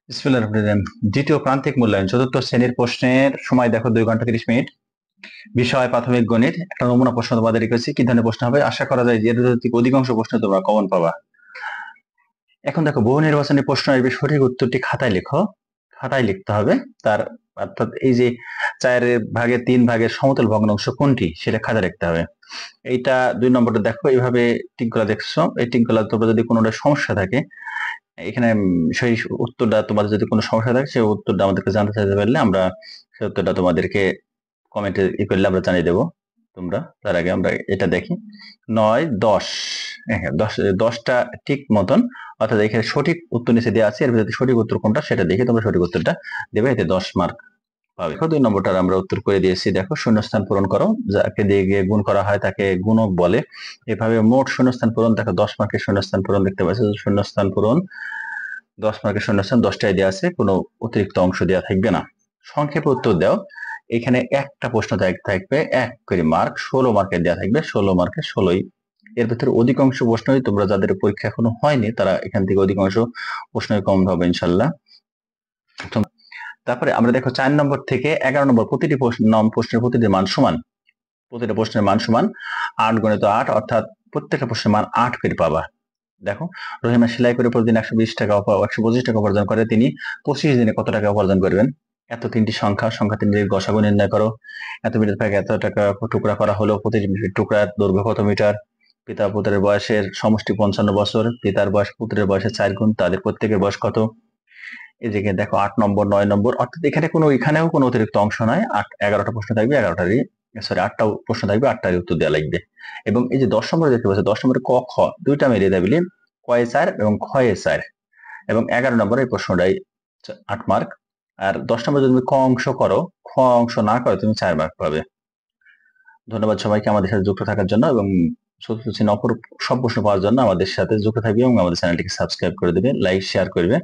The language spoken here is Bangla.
বিসমিল্লাহির রহমানির রহিম। দ্বিতীয় প্রান্তিক মূল্যায়ন চতুর্থ শ্রেণীর প্রশ্নের সময় দেখো 2 ঘন্টা 30 মিনিট। বিষয় প্রাথমিক গণিত। একটা নমুনা প্রশ্ন তোমাদের রেখেছি, কি ধরনের প্রশ্ন হবে আশা করা যায় যে এর থেকে অধিকাংশ প্রশ্ন তোমরা কমন পাবা। এখন দেখো, বহু নির্বাচনী প্রশ্ন আসবে, সঠিক উত্তরটি খাতায় লেখো। খাতায় লিখতে হবে। তার অর্থাৎ এই যে 4/3 সমতল ভগ্নাংশ কোনটি সেটা খাতায় লিখতে হবে। এইটা 2 নম্বরটা দেখো, এইভাবে টিকগুলা দেখছো, এই টিকগুলা তোমরা যদি কোনোটা সমস্যা থাকে এখানে সেই উত্তরটা, তোমাদের যদি কোনো সমস্যা থাকে সেই উত্তরটা আমাদেরকে জানতে চাইতে পারলে আমরা সেই উত্তরটা তোমাদেরকে কমেন্টে করলে আমরা জানিয়ে দেবো। তোমরা তার আগে আমরা এটা দেখি। 9, 10, হ্যাঁ 10টা ঠিক মতন, অর্থাৎ এখানে সঠিক উত্তর নিচে দেওয়া আছে, এর ভিতরে সঠিক উত্তর কোনটা সেটা দেখে তোমরা সঠিক উত্তরটা দেবে, এতে 10 মার্ক পাবে। 2 নম্বরটার আমরা উত্তর করে দিয়েছি। দেখো, শূন্যস্থান পূরণ করো। যাকে দিয়ে গিয়ে গুণ করা হয় তাকে গুণক বলে। এভাবে মোট শূন্যস্থান পূরণ, দেখো 10 মার্কের শূন্যস্থান পূরণ দেখতে পাচ্ছ। শূন্যস্থান পূরণ 10 মার্কের শূন্যস্থান 10টাই দেওয়া আছে, কোনো অতিরিক্ত অংশ দেওয়া থাকবে না। সংক্ষেপে উত্তর দাও। এখানে একটা প্রশ্ন থাকবে 1 করে মার্ক, 16 মার্কের দেওয়া থাকবে, 16 মার্কের 16ই। এর ভিতরে অধিকাংশ প্রশ্নই তোমরা যাদের পরীক্ষা এখনো হয়নি তারা এখান থেকে অধিকাংশ প্রশ্নই কম হবে ইনশাল্লাহ। তারপরে আমরা দেখো 4 নম্বর থেকে 11 নম্বর প্রতিটি প্রশ্নের প্রতিটি মান সমান। প্রতিটা প্রশ্নের মান সমান 8 গুণিত 8, অর্থাৎ প্রত্যেকটা প্রশ্নের মান 8 করে পাবা। দেখো, রহিমা সেলাই করে প্রতিদিন 120 টাকা 125 টাকা উপার্জন করে, তিনি 25 দিনে কত টাকা উপার্জন করবেন? এত তিনটি সংখ্যা তিনটির গসাগু নির্ণয় করো। এত মিটার থেকে এত টাকা টুকরা করা হলো, প্রতি টুকরার দৈর্ঘ্য কত মিটার? পিতা পুত্রের বয়সের সমষ্টি 55 বছর, পিতার বয়স পুত্রের বয়সের 4 গুণ, তাদের প্রত্যেকের বয়স কত? এদিকে দেখো 8 নম্বর 9 নম্বর, অর্থাৎ এখানেও কোনো অতিরিক্ত অংশ নাই। 11টা প্রশ্ন থাকবে, 8টা প্রশ্ন থাকবে, 8টারই উত্তর দেওয়া লাগবে। এবং এই যে 10 নম্বরে দেখতে পাচ্ছ, 10 নম্বরে ক খ দুইটা মিলিয়ে দেবে, কয়ে 4 এবং খয়ে 4। এবং 11 নম্বরে এই প্রশ্নটাই 8 মার্ক। আর 10 নম্বরে যদি তুমি ক অংশ করো, খ অংশ না করো, তুমি 4 মার্ক পাবে। ধন্যবাদ সবাইকে আমাদের সাথে যুক্ত থাকার জন্য, এবং চতুর্থ শ্রেণীর অপর সব প্রশ্ন পাওয়ার জন্য আমাদের সাথে যুক্ত থাকবে এবং আমাদের চ্যানেলটিকে সাবস্ক্রাইব করে দেবে, লাইক শেয়ার করবে।